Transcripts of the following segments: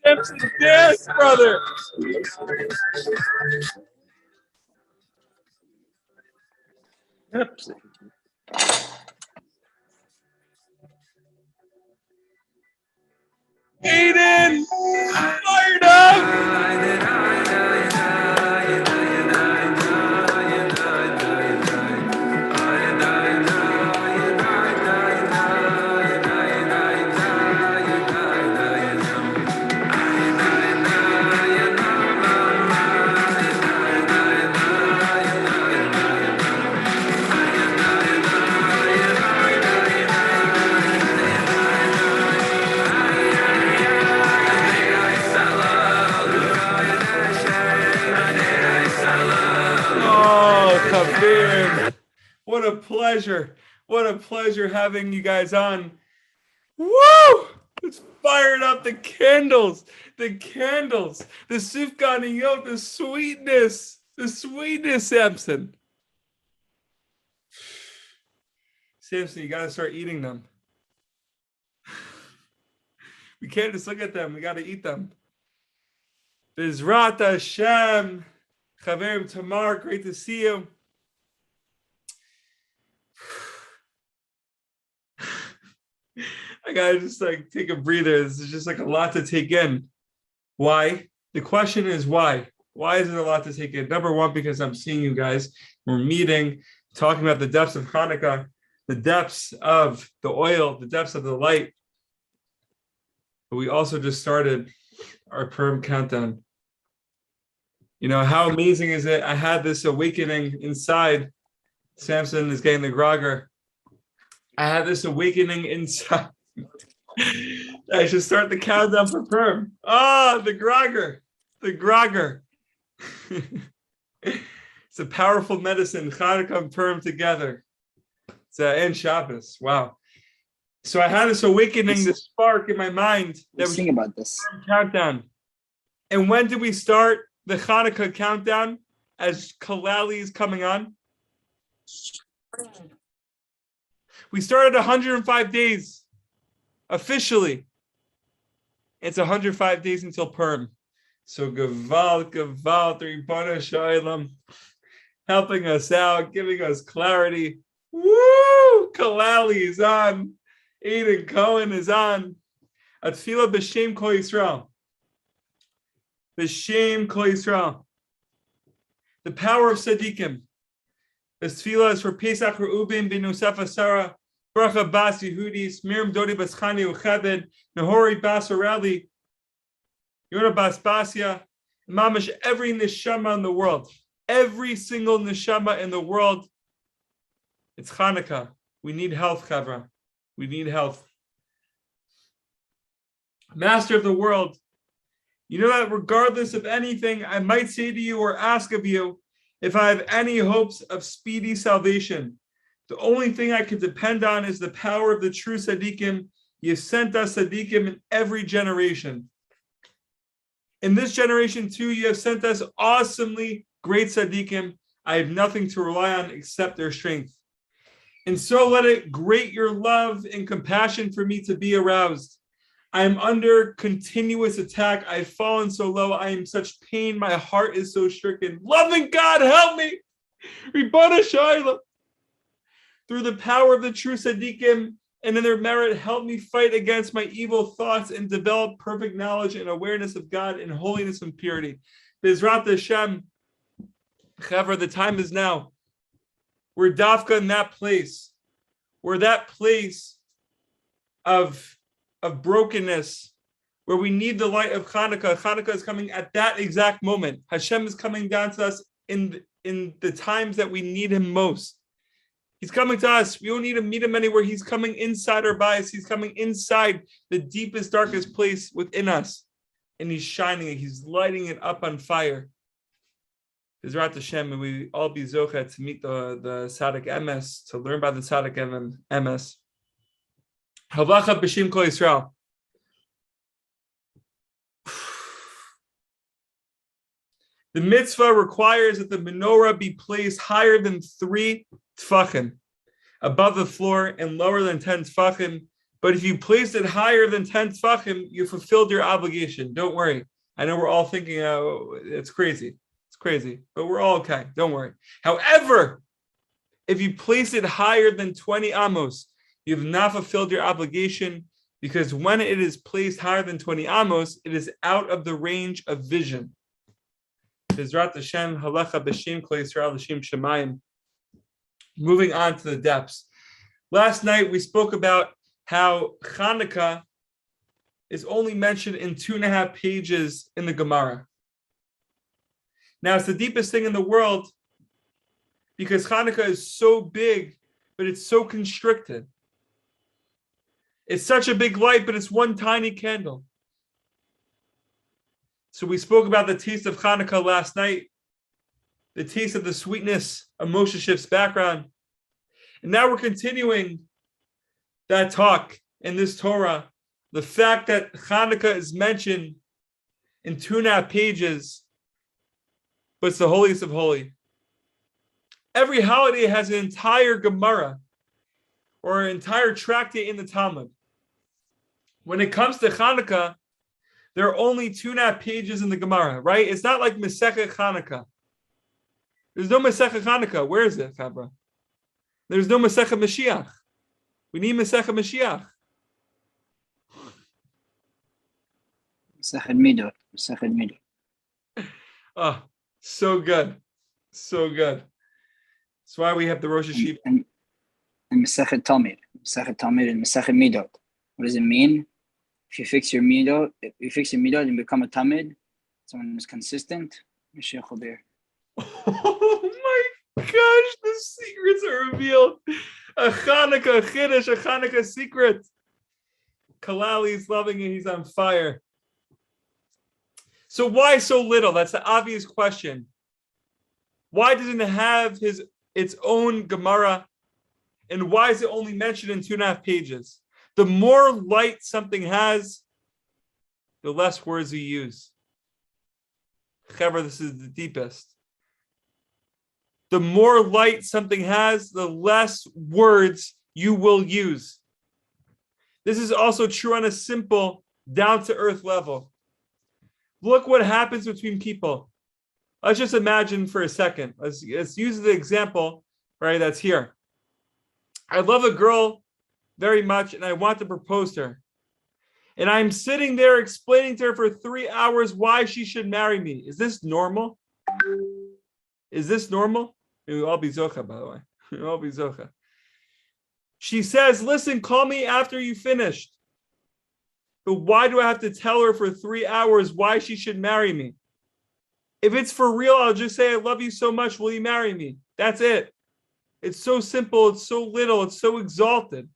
Samson, dance, brother. Aiden, fired up. Oh, Kabir. What a pleasure. What a pleasure having you guys on. Woo! It's fired up the candles, the sufganiyot, the sweetness, Samson. Samson, you got to start eating them. We can't just look at them. We got to eat them. Bizrat Hashem. Chaverim Tamar, great to see you. I gotta just take a breather. This is just a lot to take in. Why? The question is why? Why is it a lot to take in? Number one, because I'm seeing you guys. We're meeting, talking about the depths of Chanukah, the depths of the oil, the depths of the light. But we also just started our Purim countdown. You know, how amazing is it? I had this awakening inside. Samson is getting the grogger. I had this awakening inside. I should start the countdown for Purim. The grogger. It's a powerful medicine. Chanukah and Purim together. And Shabbos. Wow. So I had this awakening, this spark in my mind that we sing about this countdown. And when did we start the Chanukah countdown as Kalali is coming on? We started 105 days officially. It's 105 days until Purim. So Gevalt, Ribbana Shalom, helping us out, giving us clarity. Woo! Kalali is on. Aiden Cohen is on. Atfila b'shem Kol Yisrael. B'shem Kol Yisrael. The power of Tzaddikim. This tefillah is for Pesach Reuben ben Yosef Asara, Bracha Bas Yehudis, Miriam Dodi Bas Chani Ucheved, Nahori Bas Oreli, Yona Bas Basia, Mamash, every neshama in the world, every single neshama in the world. It's Chanukah. We need health, Chavra. We need health. Master of the world, you know that regardless of anything I might say to you or ask of you, if I have any hopes of speedy salvation, the only thing I can depend on is the power of the true tzaddikim. You sent us tzaddikim in every generation. In this generation too, you have sent us awesomely great tzaddikim. I have nothing to rely on except their strength. And so let it grate your love and compassion for me to be aroused. I am under continuous attack. I've fallen so low. I am such pain. My heart is so stricken. Loving God, help me. Ribbana Shalom. Through the power of the true tzaddikim and in their merit, help me fight against my evil thoughts and develop perfect knowledge and awareness of God in holiness and purity. Bizrat Hashem. Chaver, the time is now. We're dafka in that place. We're that place of brokenness, where we need the light of Chanukah. Chanukah is coming at that exact moment. Hashem is coming down to us in the times that we need him most. He's coming to us. We don't need to meet him anywhere. He's coming inside our bias. He's coming inside the deepest, darkest place within us. And he's shining it. He's lighting it up on fire. Bizrat Hashem, and we all be zocha to meet the Tzaddik Emes, to learn about the Tzaddik Emes. Havlacha b'shem Kol Yisrael. The mitzvah requires that the menorah be placed higher than 3 tefachim above the floor and lower than 10 tefachim. But if you place it higher than 10 tefachim, you fulfilled your obligation. Don't worry. I know we're all thinking, oh, it's crazy. It's crazy, but we're all okay. Don't worry. However, if you place it higher than 20 amos, you have not fulfilled your obligation, because when it is placed higher than 20 amos, it is out of the range of vision. Bezrat Hashem, halacha b'shem kol Yisrael l'shem shemayim. Moving on to the depths. Last night we spoke about how Chanukah is only mentioned in 2.5 pages in the Gemara. Now it's the deepest thing in the world because Chanukah is so big, but it's so constricted. It's such a big light, but it's one tiny candle. So we spoke about the taste of Chanukah last night, the taste of the sweetness of Moshe Schiff's background. And now we're continuing that talk in this Torah, the fact that Chanukah is mentioned in 2.5 pages, but it's the holiest of holy. Every holiday has an entire Gemara or an entire tractate in the Talmud. When it comes to Chanukah, there are only 2.5 pages in the Gemara, right? It's not like Masechet Chanukah. There's no Masechet Chanukah. Where is it, Chabra? There's no Masechet Mashiach. We need Masechet Mashiach. Masechet Midot. Masechet Midot. Oh, so good. So good. That's why we have the Rosh Hashiva. And Masechet Talmud. Masechet Talmud and Masechet Midot. What does it mean? If you fix your midot, and become a Talmud, someone who's consistent, Mashiach will be here. Oh my gosh, the secrets are revealed. A Chanukah Chiddush, a Chanukah secret. Kalali's loving it, he's on fire. So why so little? That's the obvious question. Why doesn't it have its own Gemara? And why is it only mentioned in 2.5 pages? The more light something has, the less words you use. However, this is the deepest. The more light something has, the less words you will use. This is also true on a simple, down-to-earth level. Look what happens between people. Let's just imagine for a second. Let's use the example, right, that's here. I love a girl very much, and I want to propose to her. And I'm sitting there explaining to her for 3 hours why she should marry me. Is this normal? Is this normal? It will all be Zocha, by the way. It will all be Zocha. She says, listen, call me after you finished. But why do I have to tell her for 3 hours why she should marry me? If it's for real, I'll just say, I love you so much. Will you marry me? That's it. It's so simple. It's so little. It's so exalted.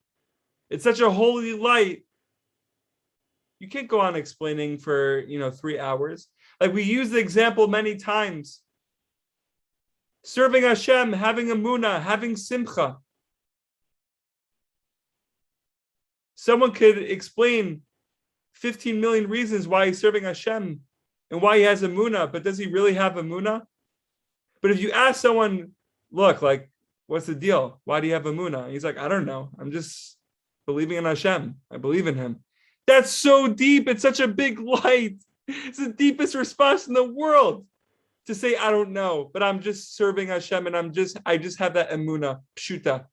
It's such a holy light. You can't go on explaining for, 3 hours. Like we use the example many times. Serving Hashem, having emunah, having simcha. Someone could explain 15 million reasons why he's serving Hashem and why he has emunah, but does he really have emunah? But if you ask someone, look, like, what's the deal? Why do you have emunah? He's like, I don't know. I'm just believing in Hashem. I believe in him. That's so deep. It's such a big light. It's the deepest response in the world to say, I don't know, but I'm just serving Hashem and I just have that emunah, pshuta.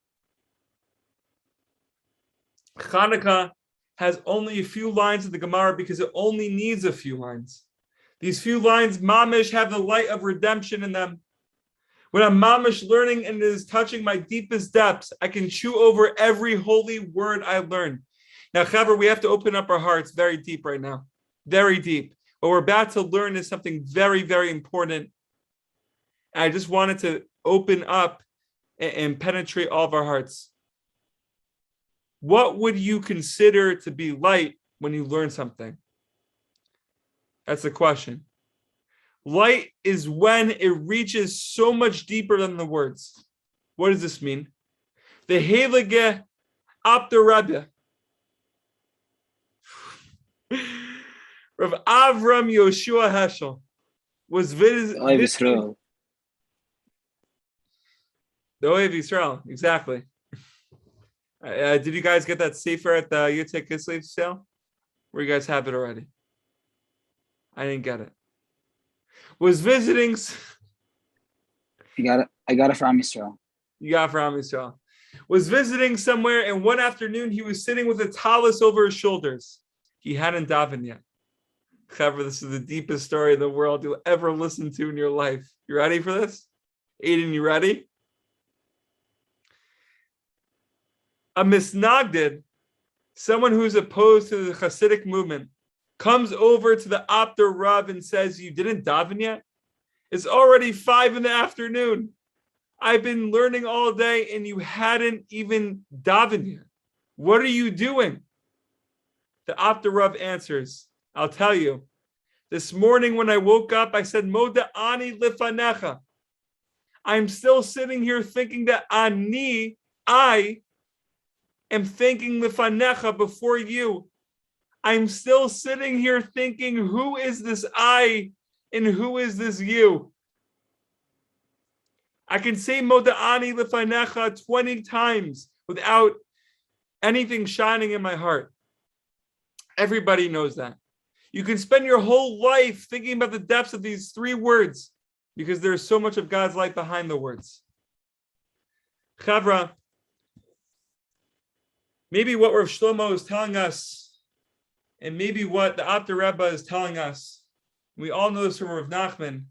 Chanukah has only a few lines in the Gemara because it only needs a few lines. These few lines, mamish, have the light of redemption in them. When I'm mamish learning and it is touching my deepest depths, I can chew over every holy word I learned. Now, Chaver, we have to open up our hearts very deep right now. Very deep. What we're about to learn is something very, very important. And I just wanted to open up and penetrate all of our hearts. What would you consider to be light when you learn something? That's the question. Light is when it reaches so much deeper than the words. What does this mean? The Heilige Abder Rebbe, Rav Avram Yoshua Heschel, was Ohev visiting Yisrael. the Ohev Yisrael. Exactly. Did you guys get that sefer at the Yitzhak Kislev sale? Or you guys have it already? I didn't get it. Was visiting. I got it from Yisrael. You got from Israel. Was visiting somewhere, and one afternoon he was sitting with a tallis over his shoulders. He hadn't davened yet. However, this is the deepest story in the world you'll ever listen to in your life. You ready for this? Aiden, you ready? A misnagdid, someone who's opposed to the Hasidic movement, comes over to the Opter Rav and says, "You didn't daven yet? It's already 5 PM. I've been learning all day and you hadn't even davened yet. What are you doing?" The Opter Rav answers, "I'll tell you. This morning when I woke up, I said, Moda ani lifanecha. I'm still sitting here thinking that I am thinking lifanecha before you. I'm still sitting here thinking, who is this I and who is this you? I can say Moda ani lifanecha 20 times without anything shining in my heart. Everybody knows that. You can spend your whole life thinking about the depths of these 3 words because there's so much of God's light behind the words. Chavra, maybe what Rav Shlomo is telling us, and maybe what the Opter Rebbe is telling us, we all know this from Rav Nachman,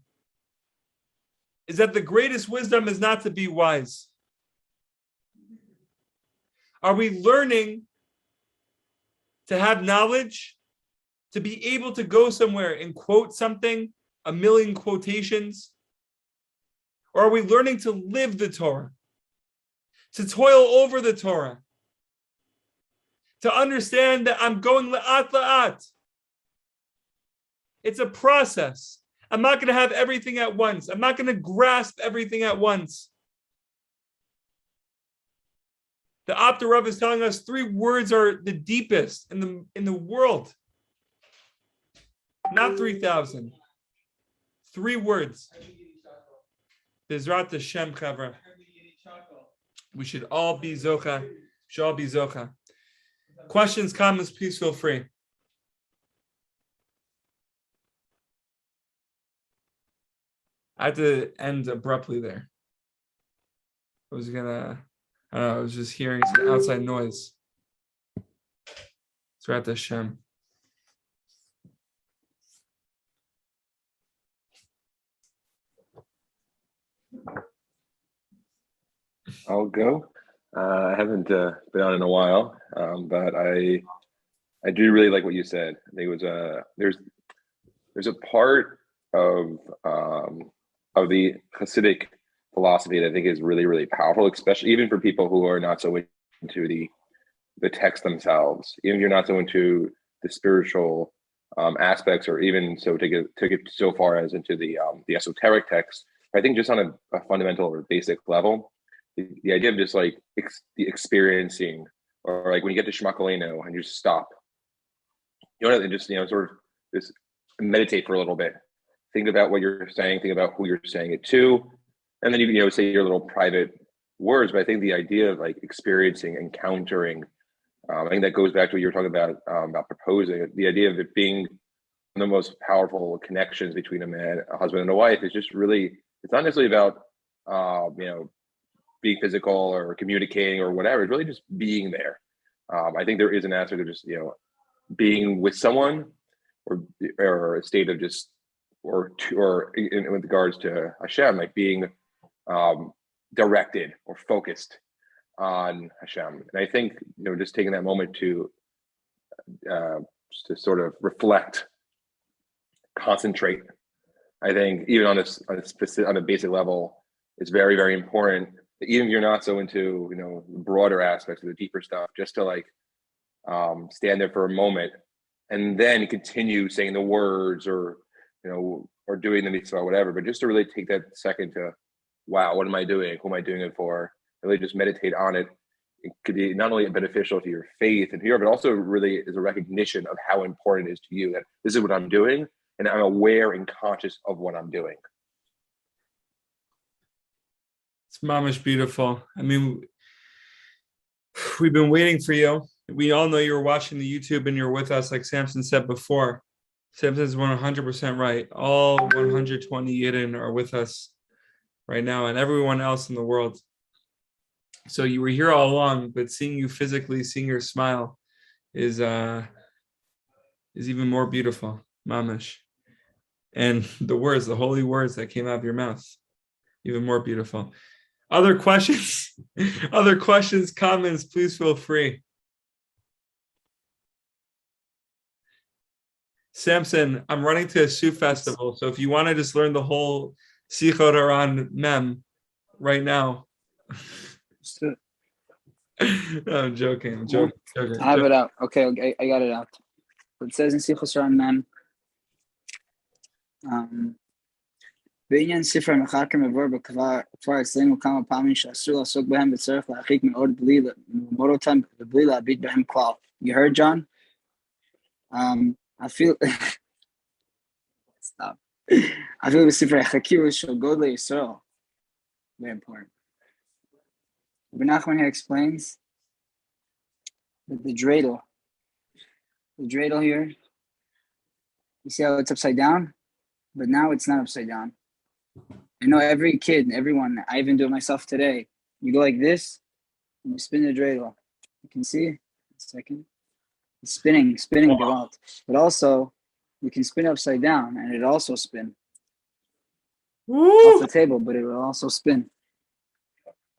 is that the greatest wisdom is not to be wise. Are we learning to have knowledge, to be able to go somewhere and quote something, a million quotations? Or are we learning to live the Torah, to toil over the Torah, to understand that I'm going la'at la'at? It's a process. I'm not going to have everything at once. I'm not going to grasp everything at once. The Opter Rav is telling us 3 words are the deepest in the world. Not 3,000. 3 words. Bezrat Hashem, Chavra. We should all be zocha. Should all be zocha. Questions, comments, please feel free. I had to end abruptly there. I was I was just hearing some outside noise. Bezrat Hashem. I'll go. I haven't been on in a while, but I do really like what you said. I think it was there's a part of the Hasidic philosophy that I think is really, really powerful, especially even for people who are not so into the text themselves. Even if you're not so into the spiritual aspects, or even so take it so far as into the esoteric text. I think just on a fundamental or basic level, the idea of just like the experiencing, or like when you get to Shema Kolenu and you just stop, you know, and just sort of just meditate for a little bit, think about what you're saying, think about who you're saying it to, and then you say your little private words. But I think the idea of like experiencing, encountering, I think that goes back to what you were talking about proposing. The idea of it being one of the most powerful connections between a husband and a wife is just really, it's not necessarily about being physical or communicating or whatever. It's really just being there. I think there is an aspect of just being with someone, or a state of just or in with regards to Hashem, like being directed or focused on Hashem. And I think just taking that moment to sort of reflect, concentrate. I think even on a basic level, it's very, very important that even if you're not so into the broader aspects of the deeper stuff, just to like stand there for a moment and then continue saying the words, or doing the mitzvah or whatever, but just to really take that second to, wow, what am I doing? Who am I doing it for? Really just meditate on it. It could be not only beneficial to your faith and here, but also really is a recognition of how important it is to you that this is what I'm doing. and I'm aware and conscious of what I'm doing. It's mamish beautiful. I mean, we've been waiting for you. We all know you're watching the YouTube and you're with us, like Samson said before. Samson's 100% right. All 120 Yidden are with us right now, and everyone else in the world. So you were here all along, but seeing you physically, seeing your smile is even more beautiful, mamish. And the words, the holy words that came out of your mouth, even more beautiful. Other questions? Other questions, comments, please feel free. Samson, I'm running to a Sue festival, so if you want to just learn the whole Sichot Aran Mem right now. I'm joking. I have it out. Okay, I got it out. It says in Sichot Aran Mem, בעניין ספר המחקר מבואר כבר אצלנו כמה פעמים שאסור לעסוק בהם וצריך להרחיק מאוד בלי ללמוד אותם ובלי להביט בהם כלל. You heard, John? I feel stop. I feel בספר החקירה של גודל ישראל. Very important. Rabbi Nachman here explains that the dreidel here, you see how it's upside down? But now it's not upside down. I know every kid, everyone, I even do it myself today. You go like this, and you spin the dreidel. You can see, a second. It's spinning gewalt. But also, you can spin it upside down, and it also spin. Off the table, but it will also spin.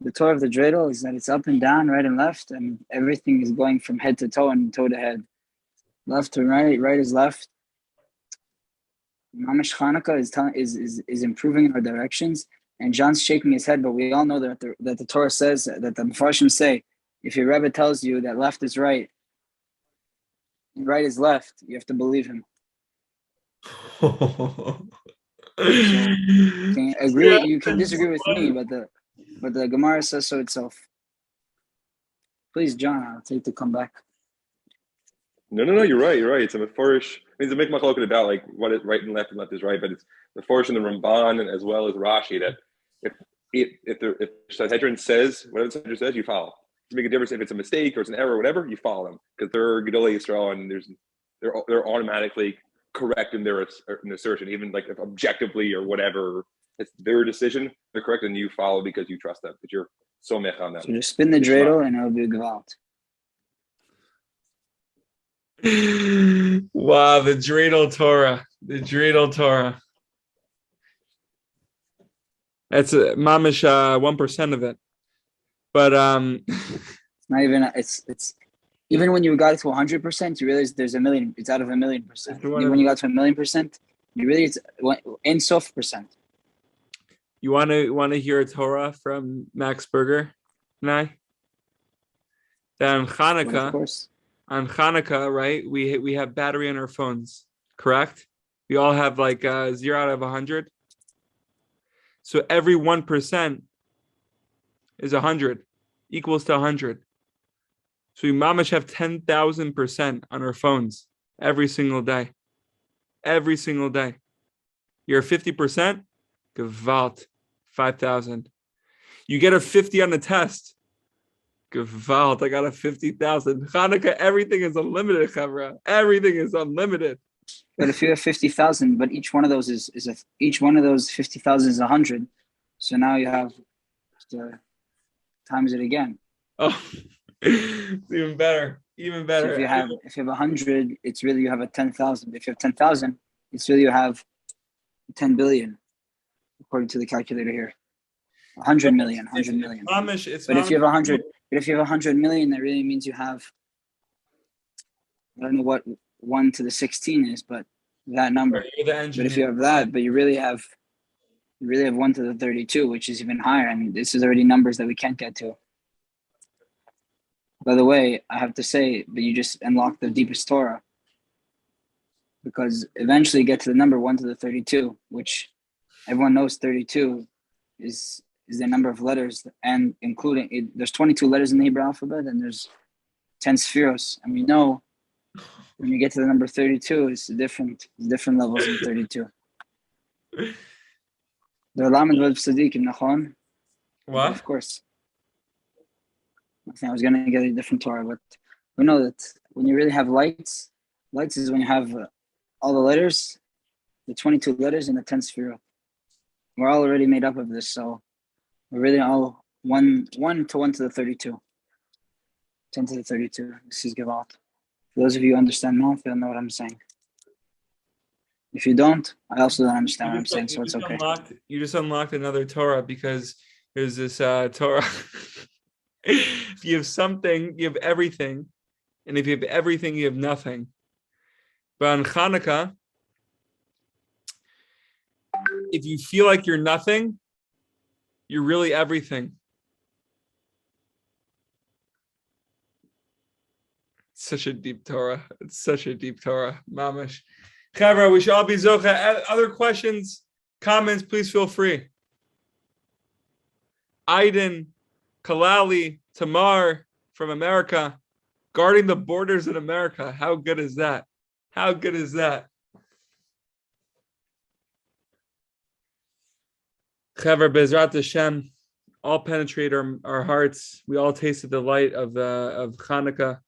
The Torah of the dreidel is that it's up and down, right and left, and everything is going from head to toe and toe to head. Left to right, right is left. Mamash Chanukah is improving our directions, and John's shaking his head, but we all know that the Torah says, that the Mefarshim say, if your Rebbe tells you that left is right, and right is left, you have to believe him. You can disagree with me, but the Gemara says so itself. Please, John, I'll take to come back. No, you're right. It's a meforish. I mean, to make machlokes about like what is right and left is right, but it's meforish in the Ramban and as well as Rashi that if Sanhedrin says whatever the Sanhedrin says, you follow. To make a difference if it's a mistake or it's an error or whatever, you follow them because they're Gedolei Yisrael and they're automatically correct in their assertion, even like if objectively or whatever. It's their decision. They're correct, and you follow because you trust them. Because you're so mech on them. So just spin the dreidel and it'll be gewalt. Wow, the Dreidel Torah. That's a mamish 1% of it, but it's not even. It's even when you got it to 100%, you realize there's a million. It's out of 1,000,000%. Even when you got to 1,000,000%, you really it's in soft percent. You want to hear a Torah from Max Berger and I? Then Chanukah. Well, of course. On Chanukah, right? We have battery on our phones, correct? We all have like 0 out of 100. So every 1% is 100, equals to 100. So we mamash have 10,000% on our phones every single day. Every single day. You're 50%, gewalt, 5,000. You get a 50 on the test. Gewalt, I got a 50,000. Chanukah, everything is unlimited, Chavra. Everything is unlimited. But if you have 50,000, but each one of those each one of those 50,000 is 100. So now you have to times it again. Oh, it's even better. Even better. So if you have 100, it's really you have a 10,000. If you have 10,000, it's really you have 10 billion, according to the calculator here. 100 million. But if you have 100 million, that really means you have, I don't know what 1 to the 16 is, but that number. But if you have that, but you really have 1 to the 32, which is even higher. I mean, this is already numbers that we can't get to. By the way, I have to say that you just unlocked the deepest Torah, because eventually you get to the number 1 to the 32, which everyone knows 32 is the number of letters, and including it, there's 22 letters in the Hebrew alphabet, and there's 10 spheros, and we know When you get to the number 32, it's different levels in 32. The Lamed Vav Tzadikim, Nachon? What? Of course. I think I was going to get a different Torah, but we know that when you really have lights is when you have all the letters, the 22 letters, and the 10 sefirot. We're all already made up of this, so we're really all 1 to 32. 10 to the 32. This is Gewalt. For those of you who understand math, you'll know what I'm saying. If you don't, I also don't understand what I'm saying, so it's okay. You just unlocked another Torah because there's this Torah. If you have something, you have everything. And if you have everything, you have nothing. But on Chanukah, if you feel like you're nothing, you're really everything. It's such a deep Torah. It's such a deep Torah. Mamash. Chavra, we should all be zocha. Other questions, comments, please feel free. Aiden, Kalali, Tamar from America, guarding the borders in America. How good is that? How good is that? Chavra, Bezrat Hashem, all penetrate our hearts. We all tasted the light of Chanukah,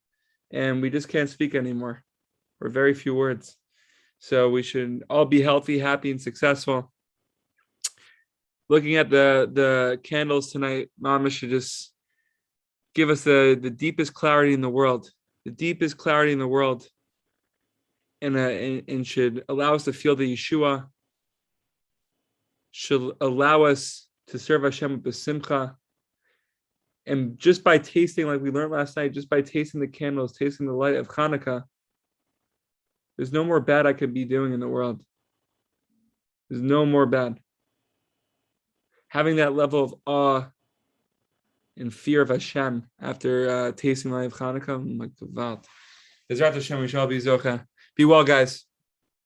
and we just can't speak anymore. We're very few words. So we should all be healthy, happy, and successful. Looking at the candles tonight, Mama should just give us the deepest clarity in the world, and should allow us to feel the Yeshua, should allow us to serve Hashem with simcha. And just by tasting, like we learned last night, just by tasting the candles, tasting the light of Chanukah, there's no more bad I could be doing in the world. There's no more bad. Having that level of awe and fear of Hashem after tasting the light of Chanukah, like the Bezrat Hashem, we shall be zocha. Be well, guys.